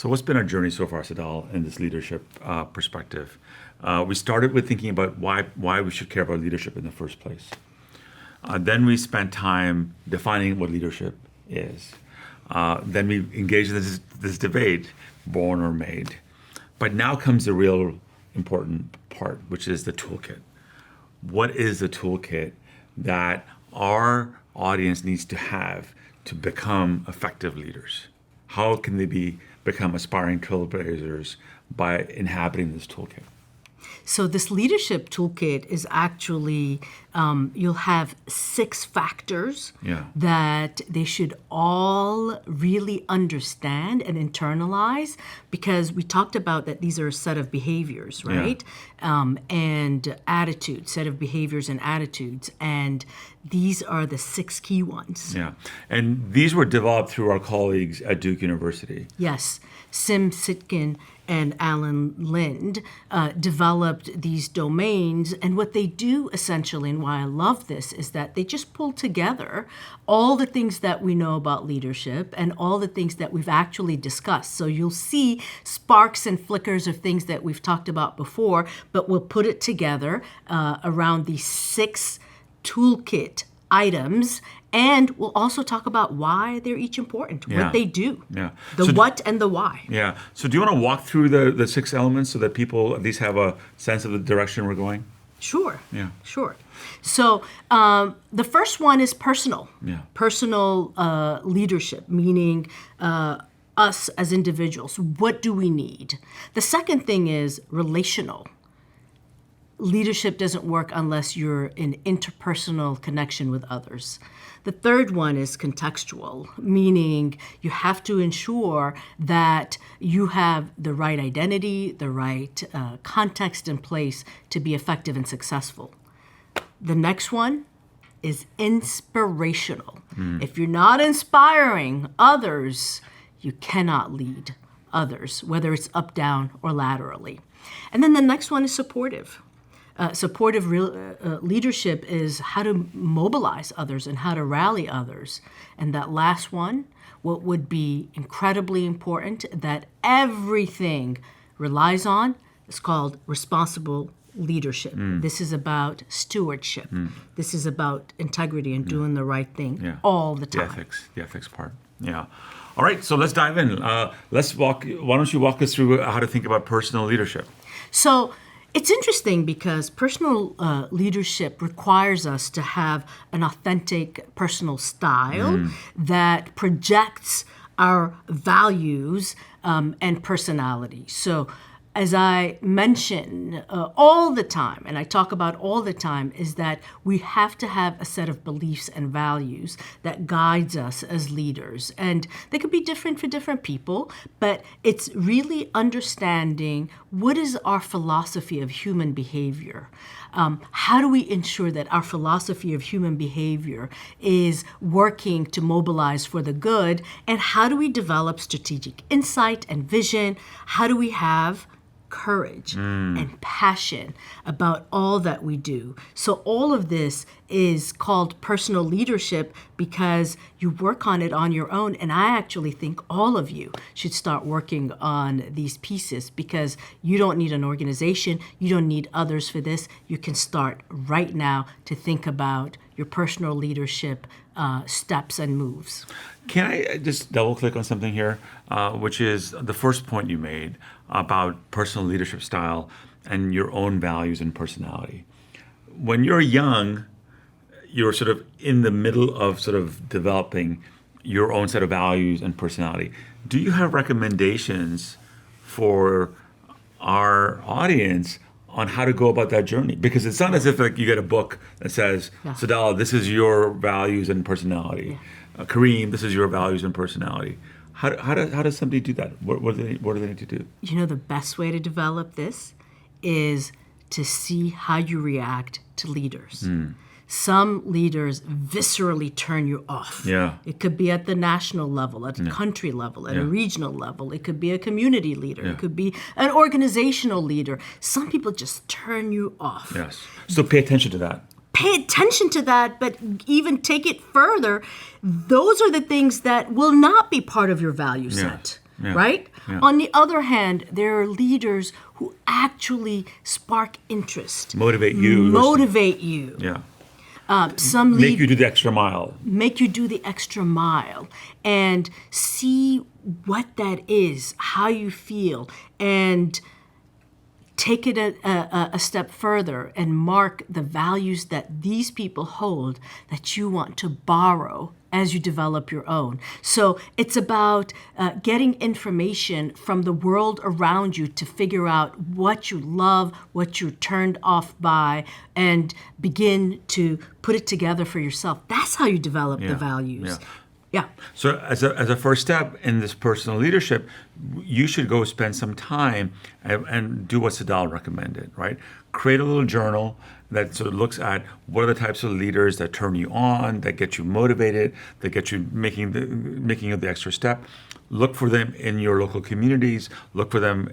So what's been our journey so far, Sadal, in this leadership perspective? We started with thinking about why we should care about leadership in the first place. Then we spent time defining what leadership is. Then we engaged in this debate, born or made. But now comes the real important part, which is the toolkit. What is the toolkit that our audience needs to have to become effective leaders? How can they become aspiring trailblazers by inhabiting this toolkit? So this leadership toolkit is actually, you'll have 6 factors that they should all really understand and internalize, because we talked about that these are a set of behaviors, right? And attitudes, set of behaviors and attitudes. And these are the 6 key ones. Yeah. And these were developed through our colleagues at Duke University. Yes. Sim Sitkin and Alan Lind developed these domains. And what they do essentially, and why I love this, is that they just pull together all the things that we know about leadership and all the things that we've actually discussed. So you'll see sparks and flickers of things that we've talked about before, but we'll put it together around these 6 toolkit items. And we'll also talk about why they're each important, what they do, what and the why. Yeah. So do you want to walk through the 6 elements so that people at least have a sense of the direction we're going? Sure. Yeah. Sure. So the first one is personal. Yeah. Personal leadership, meaning us as individuals. What do we need? The second thing is relational. Leadership doesn't work unless you're in interpersonal connection with others. The third one is contextual, meaning you have to ensure that you have the right identity, the right context in place to be effective and successful. The next one is inspirational. If you're not inspiring others, you cannot lead others, whether it's up, down, or laterally. And then the next one is supportive. Supportive leadership is how to mobilize others and how to rally others. And that last one, what would be incredibly important that everything relies on, is called responsible leadership. This is about stewardship. This is about integrity and doing the right thing all the time. The ethics part. Yeah. All right, so let's dive in. Why don't you walk us through how to think about personal leadership? So it's interesting because personal leadership requires us to have an authentic personal style that projects our values and personality. So as I mention all the time, and I talk about all the time, is that we have to have a set of beliefs and values that guides us as leaders. And they could be different for different people, but it's really understanding what is our philosophy of human behavior. How do we ensure that our philosophy of human behavior is working to mobilize for the good? And how do we develop strategic insight and vision? How do we have courage and passion about all that we do? So all of this is called personal leadership because you work on it on your own. And I actually think all of you should start working on these pieces because you don't need an organization. You don't need others for this. You can start right now to think about your personal leadership steps and moves. Can I just double click on something here, which is the first point you made about personal leadership style and your own values and personality. When you're young, you're sort of in the middle of sort of developing your own set of values and personality. Do you have recommendations for our audience on how to go about that journey? Because it's not as if like you get a book that says, Sadal, this is your values and personality. Kareem, this is your values and personality. How does somebody do that? What do they need to do? You know, the best way to develop this is to see how you react to leaders. Some leaders viscerally turn you off. Yeah. It could be at the national level, at a country level, at a regional level. It could be a community leader. It could be an organizational leader. Some people just turn you off. Yes. So pay attention to that. Pay attention to that, but even take it further. Those are the things that will not be part of your value set. right? Yeah. On the other hand, there are leaders who actually spark interest, Motivate you. motivate you. Yeah. Some Make lead you do the extra mile. make you do the extra mile and see what that is, how you feel, and take it a step further and mark the values that these people hold that you want to borrow as you develop your own. So it's about getting information from the world around you to figure out what you love, what you're turned off by, and begin to put it together for yourself. That's how you develop the values. Yeah. Yeah. So as a first step in this personal leadership, you should go spend some time and do what Sadal recommended, right? Create a little journal that sort of looks at what are the types of leaders that turn you on, that get you motivated, that get you making the extra step. Look for them in your local communities. Look for them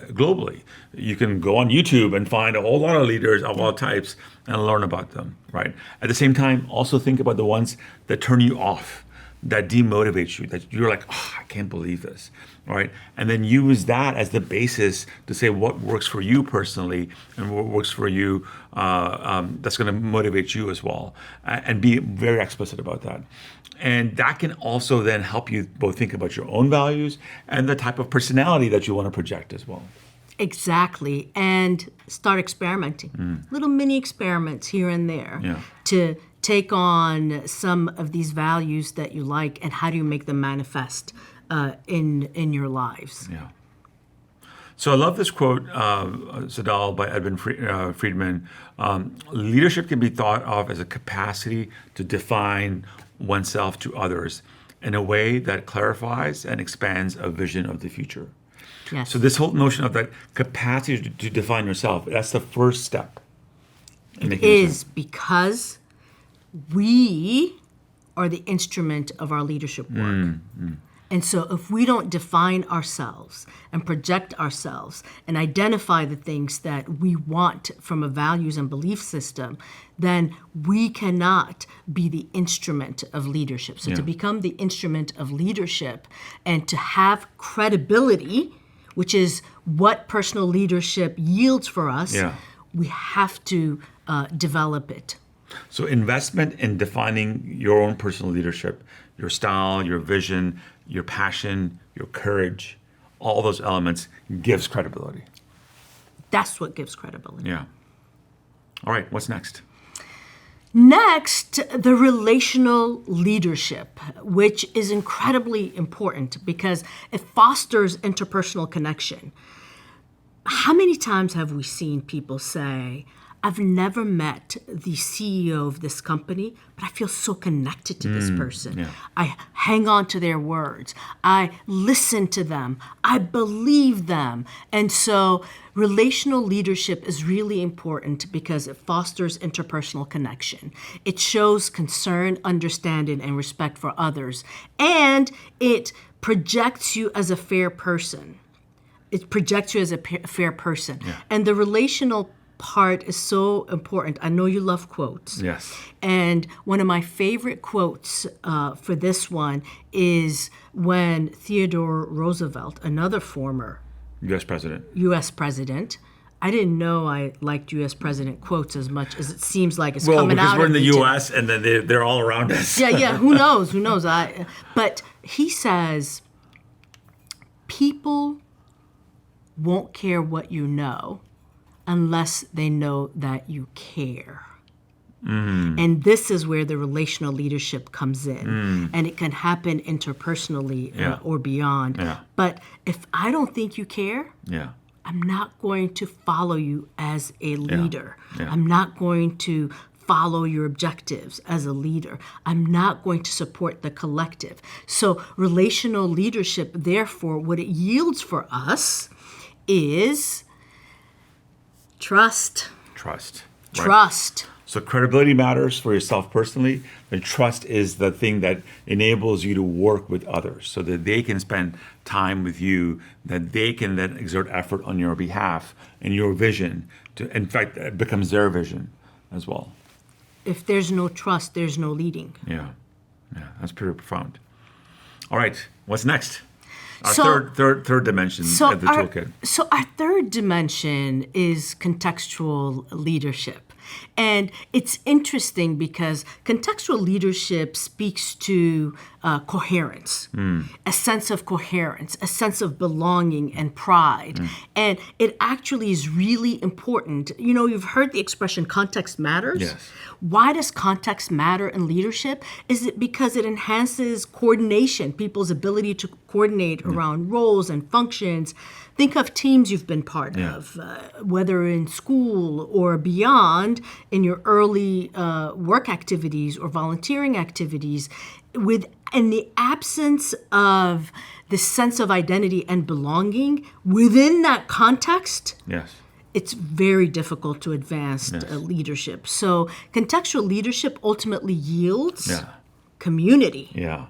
globally. You can go on YouTube and find a whole lot of leaders of all types and learn about them, right? At the same time, also think about the ones that turn you off, that demotivates you, that you're like, oh, I can't believe this, right? And then use that as the basis to say what works for you personally and what works for you that's going to motivate you as well, and be very explicit about that. And that can also then help you both think about your own values and the type of personality that you want to project as well. Exactly. And start experimenting. Little mini experiments here and there to take on some of these values that you like, and how do you make them manifest in your lives. Yeah. So I love this quote, Sadal, by Edwin Friedman. Leadership can be thought of as a capacity to define oneself to others in a way that clarifies and expands a vision of the future. Yes. So this whole notion of that capacity to define yourself, that's the first step. It is, because we are the instrument of our leadership work. And so if we don't define ourselves and project ourselves and identify the things that we want from a values and belief system, then we cannot be the instrument of leadership. So to become the instrument of leadership and to have credibility, which is what personal leadership yields for us, we have to develop it. So investment in defining your own personal leadership, your style, your vision, your passion, your courage, all those elements gives credibility. That's what gives credibility. Yeah. All right, what's next? Next, the relational leadership, which is incredibly important because it fosters interpersonal connection. How many times have we seen people say, I've never met the CEO of this company, but I feel so connected to this person. I hang on to their words. I listen to them. I believe them. And so relational leadership is really important because it fosters interpersonal connection. It shows concern, understanding, and respect for others. And it projects you as a fair person. It projects you as a fair person. And the relational part is so important. I know you love quotes. Yes. And one of my favorite quotes for this one is when Theodore Roosevelt, another former U.S. president. U.S. president, I didn't know I liked U.S. president quotes as much as it seems like it's coming out. Well, because we're in of the tip. U.S. and then they're all around us. Yeah. Who knows? But he says, people won't care what you know unless they know that you care. And this is where the relational leadership comes in. And it can happen interpersonally or beyond. But if I don't think you care, I'm not going to follow you as a leader. I'm not going to follow your objectives as a leader. I'm not going to support the collective. So relational leadership, therefore, what it yields for us is trust. Trust. Trust. So credibility matters for yourself personally, and trust is the thing that enables you to work with others so that they can spend time with you, that they can then exert effort on your behalf and your vision. In fact, it becomes their vision as well. If there's no trust, there's no leading. Yeah, that's pretty profound. All right, what's next? Our So- third dimension of the toolkit. So our third dimension is contextual leadership. And it's interesting because contextual leadership speaks to coherence, a sense of coherence, a sense of belonging and pride. And it actually is really important. You know, you've heard the expression context matters. Yes. Why does context matter in leadership? Is it because it enhances coordination, people's ability to coordinate around roles and functions? Think of teams you've been part of, whether in school or beyond, in your early work activities or volunteering activities. In the absence of the sense of identity and belonging within that context, Yes. it's very difficult to advance leadership. So contextual leadership ultimately yields Yeah. community. Yeah.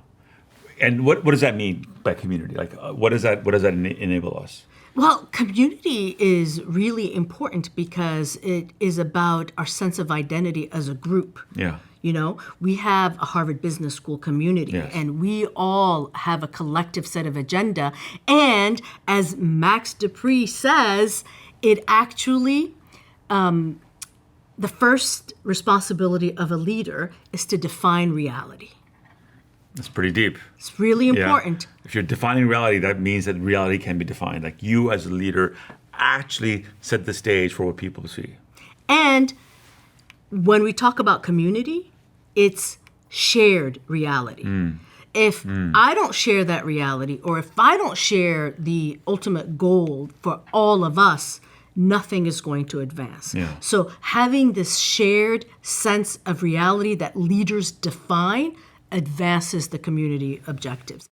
And what does that mean by community? Like, what does that enable us? Well, community is really important because it is about our sense of identity as a group. Yeah. You know, we have a Harvard Business School community, Yes. and we all have a collective set of agenda. And as Max Dupree says, it actually, the first responsibility of a leader is to define reality. That's pretty deep. It's really Yeah. important. If you're defining reality, that means that reality can be defined. Like you as a leader actually set the stage for what people see. And when we talk about community, it's shared reality. If I don't share that reality, or if I don't share the ultimate goal for all of us, nothing is going to advance. Yeah. So having this shared sense of reality that leaders define advances the community objectives.